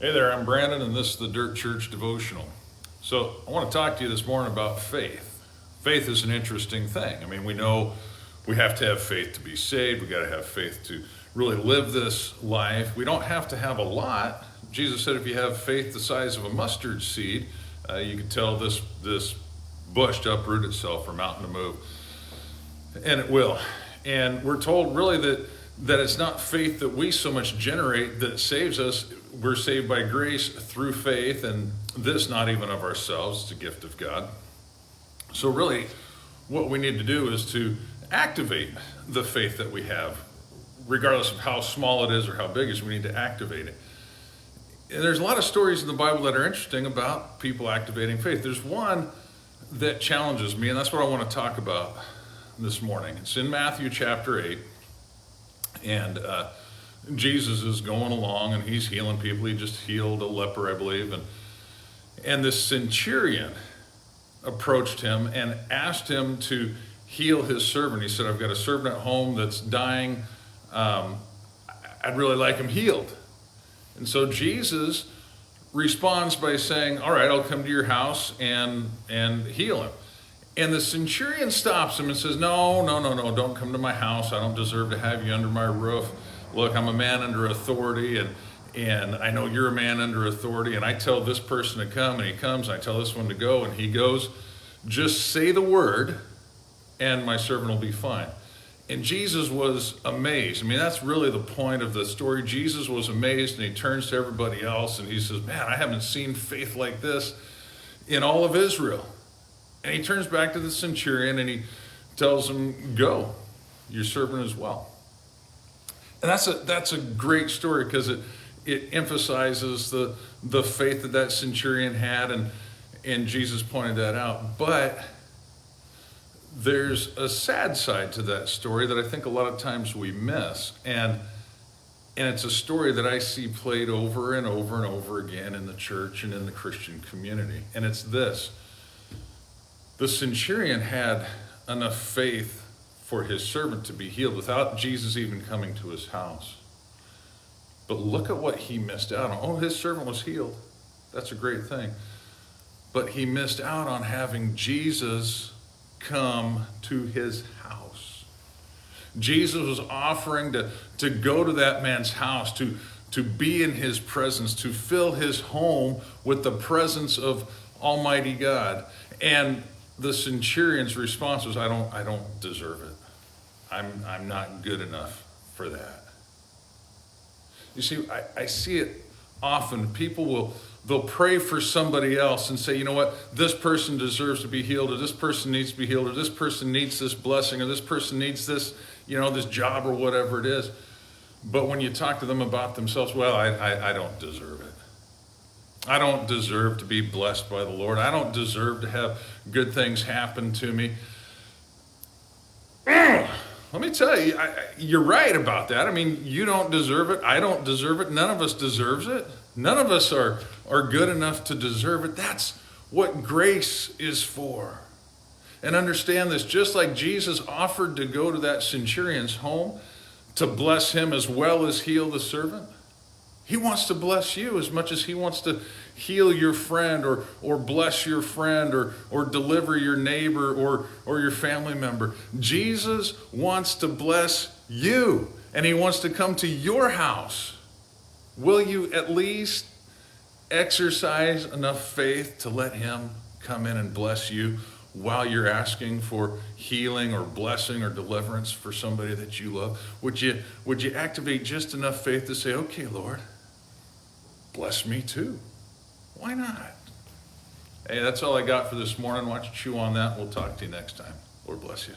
Hey there, I'm Brandon, and this is the Dirt Church Devotional. So, I want to talk to you this morning about faith. Faith is an interesting thing. I mean, we know we have to have faith to be saved. We got to have faith to really live this life. We don't have to have a lot. Jesus said if you have faith the size of a mustard seed, you can tell this bush to uproot itself or mountain to move. And it will. And we're told really that it's not faith that we so much generate that saves us. We're saved by grace through faith, and this not even of ourselves. It's a gift of God. So really, what we need to do is to activate the faith that we have. Regardless of how small it is or how big it is, we need to activate it. And there's a lot of stories in the Bible that are interesting about people activating faith. There's one that challenges me, and that's what I want to talk about this morning. It's in Matthew chapter 8, and Jesus is going along and he's healing people. He just healed a leper, I believe. And this centurion approached him and asked him to heal his servant. He said, I've got a servant at home that's dying. I'd really like him healed. And so Jesus responds by saying, all right, I'll come to your house and heal him. And the centurion stops him and says, no, don't come to my house. I don't deserve to have you under my roof. Look, I'm a man under authority, and I know you're a man under authority, and I tell this person to come, and he comes, and I tell this one to go, and he goes. Just say the word, and my servant will be fine. And Jesus was amazed. I mean, that's really the point of the story. Jesus was amazed, and he turns to everybody else, and he says, man, I haven't seen faith like this in all of Israel. And he turns back to the centurion, and he tells him, go, your servant is well. And that's a great story because it emphasizes the faith that centurion had, and Jesus pointed that out. But there's a sad side to that story that I think a lot of times we miss. And it's a story that I see played over and over and over again in the church and in the Christian community. And it's this. The centurion had enough faith for his servant to be healed without Jesus even coming to his house. But look at what he missed out on. Oh, his servant was healed. That's a great thing. But he missed out on having Jesus come to his house. Jesus was offering to go to that man's house, to be in his presence, to fill his home with the presence of Almighty God. And the centurion's response was, I don't deserve it. I'm not good enough for that. You see, I see it often. People they'll pray for somebody else and say, you know what, this person deserves to be healed, or this person needs to be healed, or this person needs this blessing, or this person needs this, this job or whatever it is. But when you talk to them about themselves, well, I don't deserve it. I don't deserve to be blessed by the Lord. I don't deserve to have good things happen to me. Let me tell you, you're right about that. I mean, you don't deserve it. I don't deserve it. None of us deserves it. None of us are good enough to deserve it. That's what grace is for. And understand this, just like Jesus offered to go to that centurion's home to bless him as well as heal the servant, he wants to bless you as much as he wants to heal your friend or bless your friend or deliver your neighbor or your family member. Jesus wants to bless you, and he wants to come to your house. Will you at least exercise enough faith to let him come in and bless you while you're asking for healing or blessing or deliverance for somebody that you love? Would you activate just enough faith to say, okay, Lord, bless me too? Why not? Hey, that's all I got for this morning. Why don't you chew on that? We'll talk to you next time. Lord bless you.